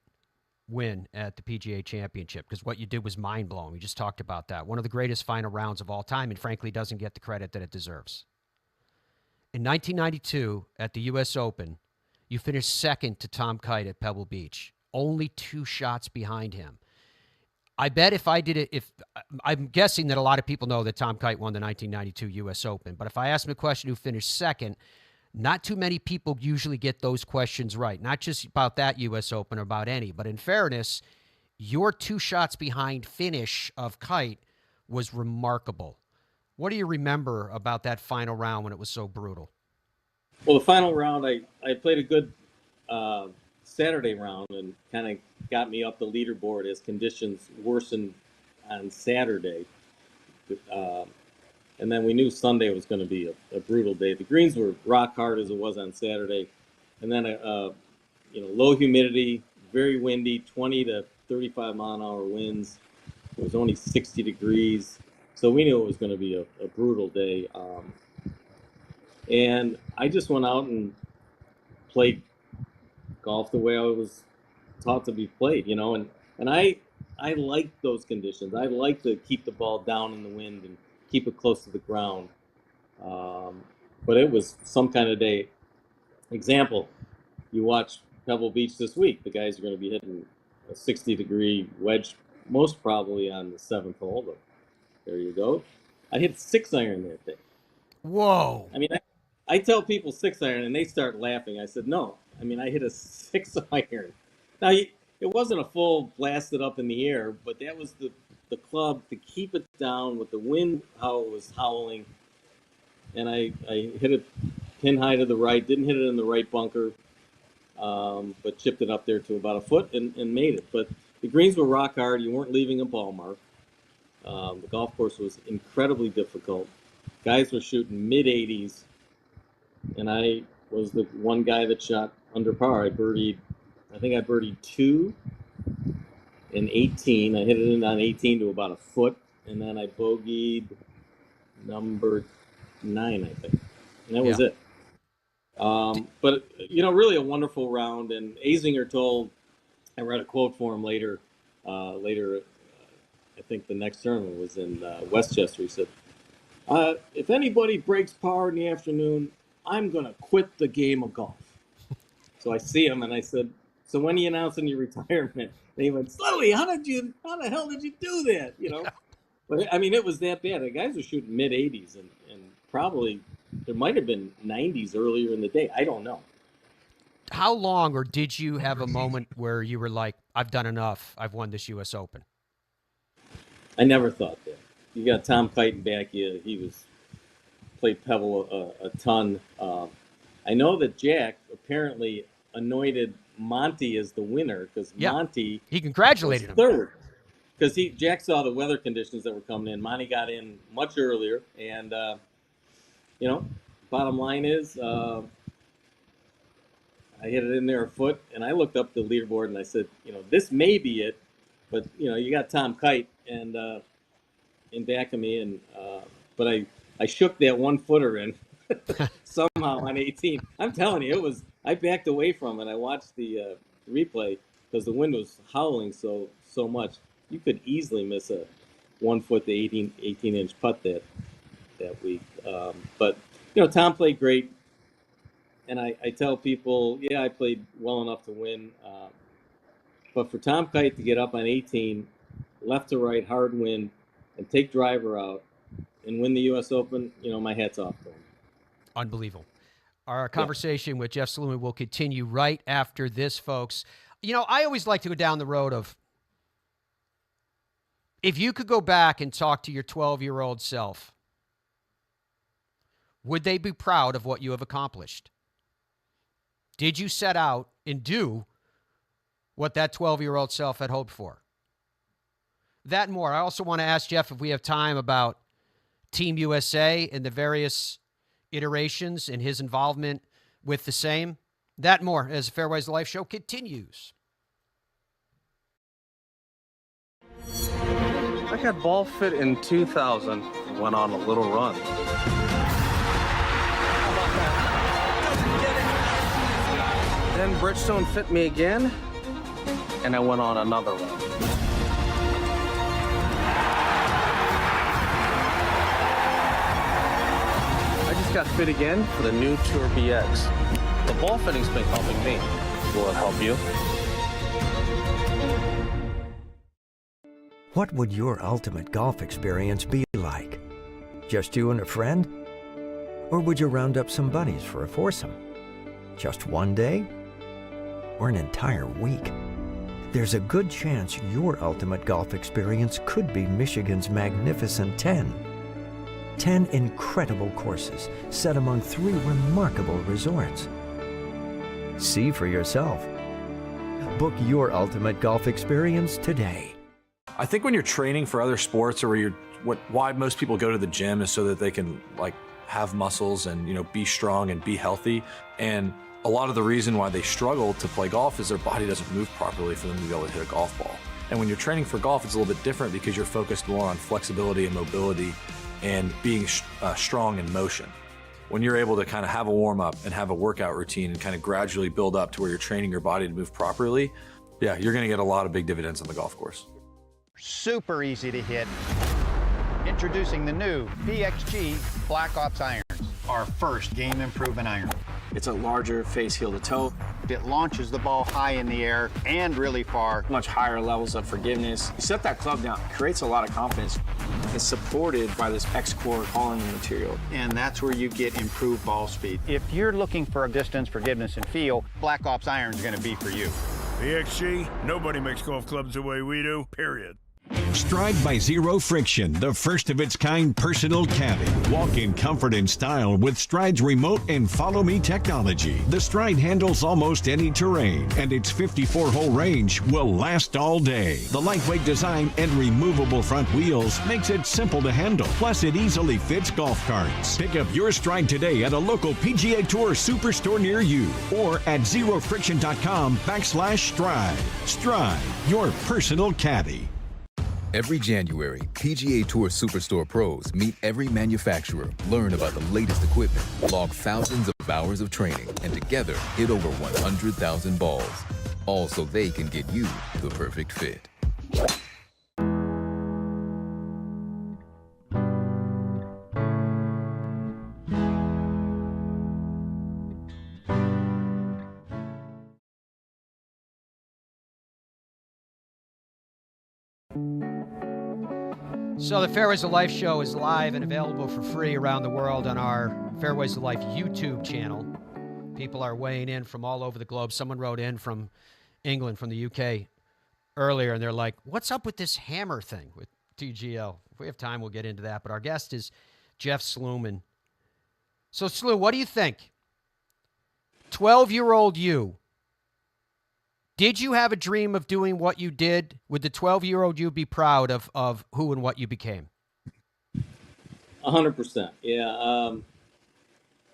win at the PGA Championship, because what you did was mind-blowing. We just talked about that. One of the greatest final rounds of all time, and frankly doesn't get the credit that it deserves. In 1992 at the U.S. Open, you finished second to Tom Kite at Pebble Beach, only 2 shots behind him. I bet if I did it, I'm guessing that a lot of people know that Tom Kite won the 1992 U.S. Open, but if I ask him a question who finished second, not too many people usually get those questions right, not just about that U.S. Open or about any, but in fairness, your 2 shots behind finish of Kite was remarkable. What do you remember about that final round when it was so brutal? Well, the final round, I played a good Saturday round and kind of got me up the leaderboard as conditions worsened on Saturday. And then we knew Sunday was going to be a brutal day. The greens were rock hard as it was on Saturday. And then, low humidity, very windy, 20 to 35 mile an hour winds. It was only 60 degrees. So we knew it was going to be a brutal day. And I just went out and played golf the way I was taught to be played, and I like those conditions. I like to keep the ball down in the wind and keep it close to the ground. But it was some kind of day. Example, you watch Pebble Beach this week. The guys are going to be hitting a 60-degree wedge, most probably on the 7th hole. But there you go. I hit 6-iron that day. Whoa. I mean, I tell people 6-iron, and they start laughing. I said, no. I mean, I hit a 6-iron. Now, it wasn't a full blasted up in the air, but that was the club to keep it down with the wind, how it was howling. And I hit it pin high to the right, didn't hit it in the right bunker, but chipped it up there to about a foot and made it. But the greens were rock hard. You weren't leaving a ball mark. The golf course was incredibly difficult. Guys were shooting mid-80s, and I was the one guy that shot under par. I think I birdied 2 in 18. I hit it in on 18 to about a foot, and then I bogeyed number 9, I think. And that was it. But, really a wonderful round. And Azinger I read a quote for him later, I think the next tournament was in Westchester. He said, if anybody breaks par in the afternoon, I'm going to quit the game of golf. So I see him and I said, so when are you announcing your retirement? And he went, Slowly, how the hell did you do that? But I mean, it was that bad. The guys were shooting mid-80s and probably there might have been 90s earlier in the day. I don't know. How long, or did you have a moment where you were like, I've done enough, I've won this U.S. Open? I never thought that. You got Tom Kite back. He played Pebble a ton. I know that Jack apparently anointed Monty as the winner because Monty he congratulated him third because Jack saw the weather conditions that were coming in. Monty got in much earlier, and bottom line is I hit it in there a foot, and I looked up the leaderboard and I said, this may be it, but you got Tom Kite and in back of me, and but I shook that 1-footer in somehow on 18. I'm telling you, I backed away from it. I watched the replay because the wind was howling so much. You could easily miss a 1-foot to 18-inch putt that week. But Tom played great, and I tell people, I played well enough to win. But for Tom Kite to get up on 18, left to right, hard wind, and take driver out and win the U.S. Open, my hat's off to him. Unbelievable. Our conversation with Jeff Sluman will continue right after this, folks. I always like to go down the road of, if you could go back and talk to your 12-year-old self, would they be proud of what you have accomplished? Did you set out and do what that 12-year-old self had hoped for? That and more. I also want to ask Jeff if we have time about Team USA and the various iterations and his involvement with the same. That and more as Fairways Life Show continues. I got ball fit in 2000 and went on a little run. Then Bridgestone fit me again, and I went on another run. I just got fit again for the new Tour BX. The ball fitting's been helping me. Will it help you? What would your ultimate golf experience be like? Just you and a friend? Or would you round up some buddies for a foursome? Just one day? Or an entire week? There's a good chance your ultimate golf experience could be Michigan's magnificent 10. 10 incredible courses set among 3 remarkable resorts. See for yourself. Book your ultimate golf experience today. I think when you're training for other sports, or why most people go to the gym is so that they can have muscles and be strong and be healthy. And a lot of the reason why they struggle to play golf is their body doesn't move properly for them to be able to hit a golf ball. And when you're training for golf, it's a little bit different because you're focused more on flexibility and mobility and being strong in motion. When you're able to kind of have a warm-up and have a workout routine and kind of gradually build up to where you're training your body to move properly, yeah, you're going to get a lot of big dividends on the golf course. Super easy to hit. Introducing the new PXG Black Ops irons, our first game improvement iron. It's a larger face heel to toe. It launches the ball high in the air and really far. Much higher levels of forgiveness. You set that club down, it creates a lot of confidence. It's supported by this X-Core column material. And that's where you get improved ball speed. If you're looking for a distance, forgiveness, and feel, Black Ops iron is going to be for you. PXG, nobody makes golf clubs the way we do, period. Stride by Zero Friction, the first of its kind personal caddy. Walk in comfort and style with Stride's remote and follow me technology. The Stride handles almost any terrain, and its 54-hole range will last all day. The lightweight design and removable front wheels makes it simple to handle. Plus, it easily fits golf carts. Pick up your Stride today at a local PGA Tour Superstore near you or at zerofriction.com/Stride. Stride, your personal caddy. Every January, PGA Tour Superstore pros meet every manufacturer, learn about the latest equipment, log thousands of hours of training, and together hit over 100,000 balls. All so they can get you the perfect fit. So the Fairways of Life show is live and available for free around the world on our Fairways of Life YouTube channel. People are weighing in from all over the globe. Someone wrote in from England, from the UK earlier, and they're like, what's up with this hammer thing with TGL? If we have time, we'll get into that. But our guest is Jeff Sluman. So, Slu, what do you think? 12-year-old you. Did you have a dream of doing what you did? Would the 12-year-old you be proud of who and what you became? 100%. Yeah.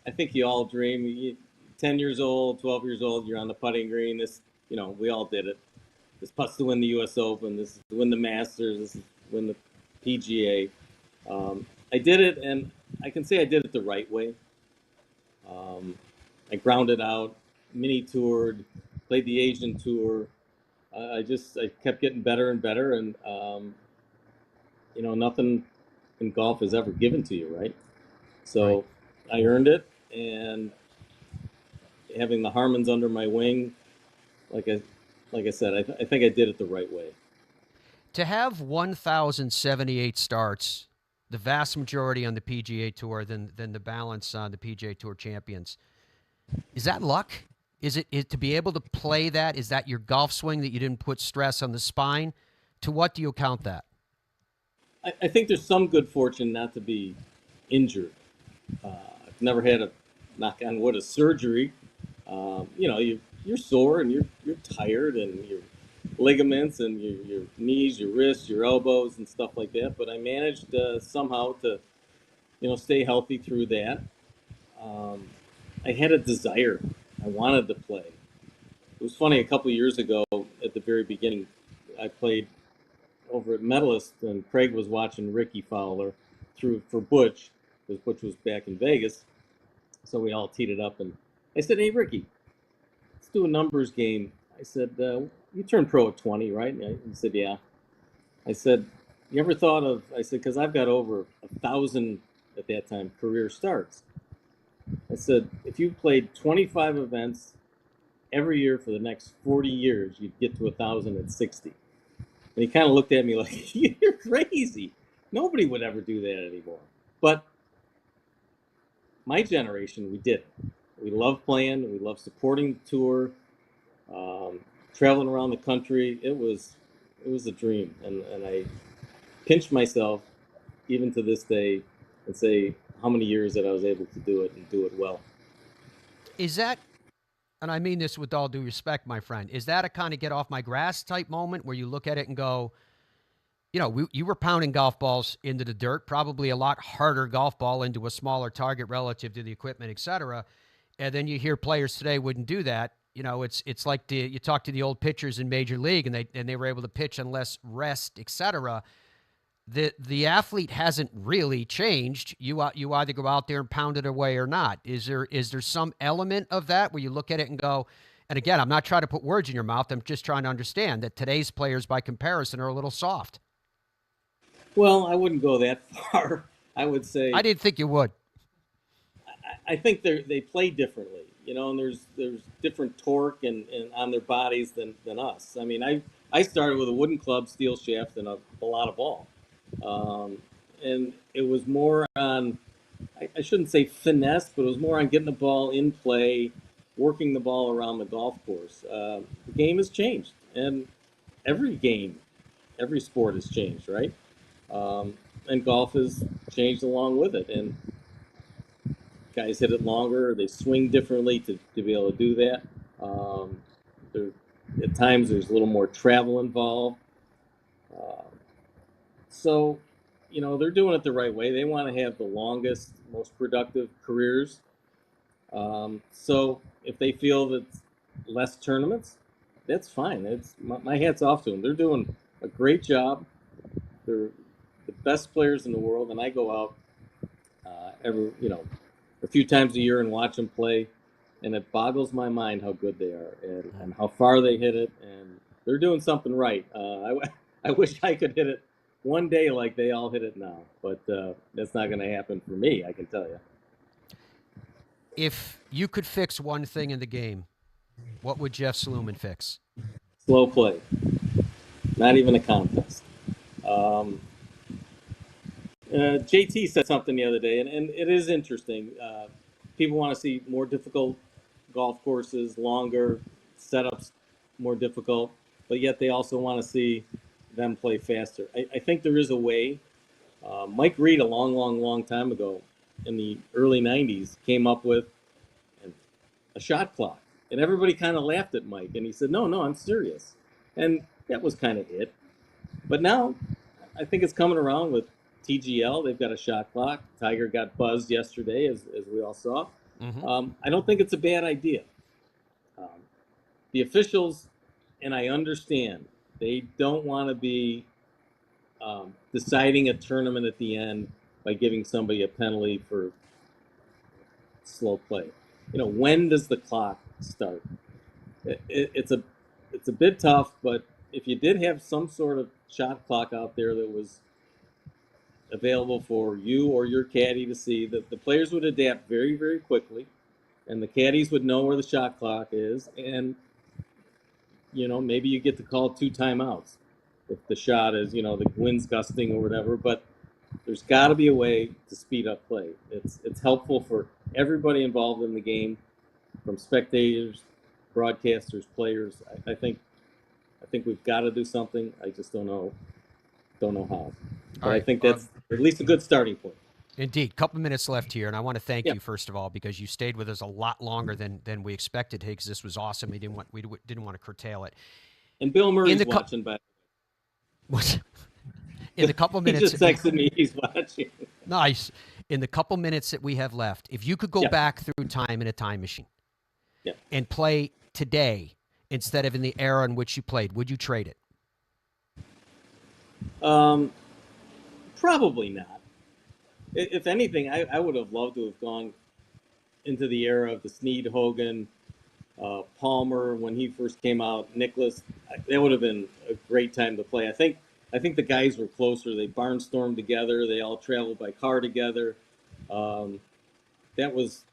I think you all dream. 10 years old, 12 years old, you're on the putting green. This, we all did it. This putt's to win the U.S. Open. This is to win the Masters. This is to win the PGA. I did it, and I can say I did it the right way. I grounded out, mini toured, played the Asian tour. I kept getting better and better, and nothing in golf is ever given to you, right? So I earned it, and having the Harmons under my wing, like I said, I think I did it the right way. To have 1,078 starts, the vast majority on the PGA Tour, than the balance on the PGA Tour champions, is that luck? Is it to be able to play that? Is that your golf swing that you didn't put stress on the spine? To what do you account that? I think there's some good fortune not to be injured. I've never had a, knock on wood, a surgery. You're sore and you're tired, and your ligaments and your knees, your wrists, your elbows, and stuff like that. But I managed somehow to, stay healthy through that. I had a desire. I wanted to play. It was funny, a couple of years ago, at the very beginning, I played over at Medalist, and Craig was watching Ricky Fowler for Butch, because Butch was back in Vegas. So we all teed it up, and I said, hey, Ricky, let's do a numbers game. I said, you turned pro at 20, right? He said, yeah. I said, you ever thought of, I said, because I've got over 1,000 at that time career starts. I said, if you played 25 events every year for the next 40 years, you'd get to 1,060. And he kind of looked at me like, you're crazy. Nobody would ever do that anymore. But my generation, we did it. We love playing. We love supporting the tour, traveling around the country. It was a dream. And I pinch myself even to this day and say how many years that I was able to do it and do it well. Is that, and I mean this with all due respect, my friend, is that a kind of get off my grass type moment where you look at it and go, you know, you were pounding golf balls into the dirt, probably a lot harder golf ball into a smaller target relative to the equipment, et cetera. And then you hear players today wouldn't do that. You know, it's like you talk to the old pitchers in Major League and they were able to pitch on less rest, et cetera. The athlete hasn't really changed. You either go out there and pound it away or not. Is there some element of that where you look at it and go, and again, I'm not trying to put words in your mouth. I'm just trying to understand that today's players by comparison are a little soft. Well, I wouldn't go that far. I would say I didn't think you would. I think they play differently, you know, and there's different torque and on their bodies than us. I mean, I started with a wooden club, steel shaft, and a lot of ball. And it was more on, I shouldn't say finesse, but it was more on getting the ball in play, working the ball around the golf course. The game has changed, and every sport has changed, right? And golf has changed along with it. And guys hit it longer, they swing differently to be able to do that. At times there's a little more travel involved. So, you know, they're doing it the right way. They want to have the longest, most productive careers. So if they feel that less tournaments, that's fine. It's my hat's off to them. They're doing a great job. They're the best players in the world, and I go out a few times a year and watch them play, and it boggles my mind how good they are and how far they hit it, and they're doing something right. I wish I could hit it one day like they all hit it now, but that's not going to happen for me, I can tell you. If you could fix one thing in the game, what would Jeff Sluman fix? Slow play. Not even a contest. JT said something the other day, and it is interesting. People want to see more difficult golf courses, longer setups, more difficult, but yet they also want to see them play faster. I think there is a way. Mike Reed, a long time ago, in the early 90s, came up with a shot clock. And everybody kind of laughed at Mike. And he said, no, I'm serious. And that was kind of it. But now I think it's coming around with TGL. They've got a shot clock. Tiger got buzzed yesterday, as we all saw. Mm-hmm. I don't think it's a bad idea. The officials, and I understand, they don't want to be deciding a tournament at the end by giving somebody a penalty for slow play. You know, when does the clock start? It's a bit tough, but if you did have some sort of shot clock out there that was available for you or your caddy to see, that the players would adapt very, very quickly, and the caddies would know where the shot clock is, and you know, maybe you get to call 2 timeouts if the shot is, you know, the wind's gusting or whatever, but there's got to be a way to speed up play. It's helpful for everybody involved in the game, from spectators, broadcasters, players. I think we've got to do something. I just don't know how. But right. I think that's at least a good starting point. Indeed. Couple minutes left here, and I want to thank you first of all because you stayed with us a lot longer than we expected, because this was awesome. We didn't want to curtail it. And Bill Murray's watching back. What? In the couple minutes, he just texted me. He's watching. Nice. In the couple minutes that we have left, if you could go back through time in a time machine and play today instead of in the era in which you played, would you trade it? Probably not. If anything, I would have loved to have gone into the era of the Snead, Hogan, Palmer when he first came out, Nicholas. That would have been a great time to play. I think the guys were closer. They barnstormed together. They all traveled by car together. That was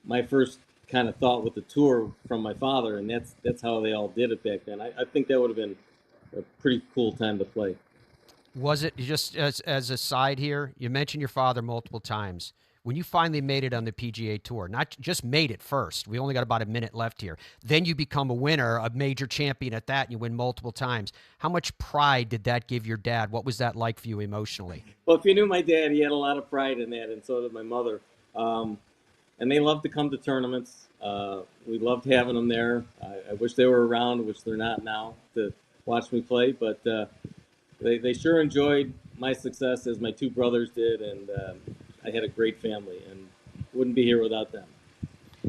my first kind of thought with the tour from my father, and that's how they all did it back then. I think that would have been a pretty cool time to play. Was it, just as a side here, you mentioned your father multiple times. When you finally made it on the PGA Tour, not just made it first, we only got about a minute left here, then you become a winner, a major champion at that, and you win multiple times. How much pride did that give your dad? What was that like for you emotionally? Well, if you knew my dad, he had a lot of pride in that, and so did my mother. And they loved to come to tournaments. We loved having them there. I wish they were around, which they're not now, to watch me play, but they sure enjoyed my success as my two brothers did, and I had a great family and wouldn't be here without them.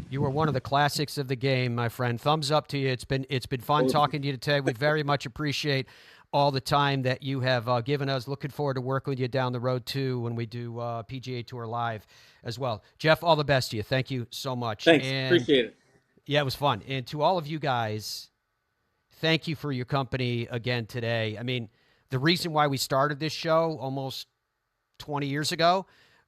You were one of the classics of the game, my friend. Thumbs up to you. It's been fun talking to you today. We very much appreciate all the time that you have given us. Looking forward to working with you down the road, too, when we do PGA Tour Live as well. Jeff, all the best to you. Thank you so much. Thanks. Appreciate it. Yeah, it was fun. And to all of you guys, thank you for your company again today. I mean, the reason why we started this show almost 20 years ago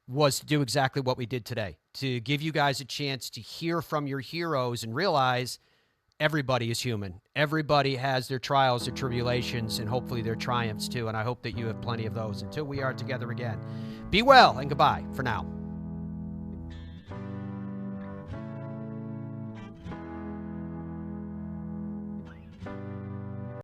was to do exactly what we did today, to give you guys a chance to hear from your heroes and realize everybody is human. Everybody has their trials, their tribulations, and hopefully their triumphs too. And I hope that you have plenty of those until we are together again. Be well and goodbye for now.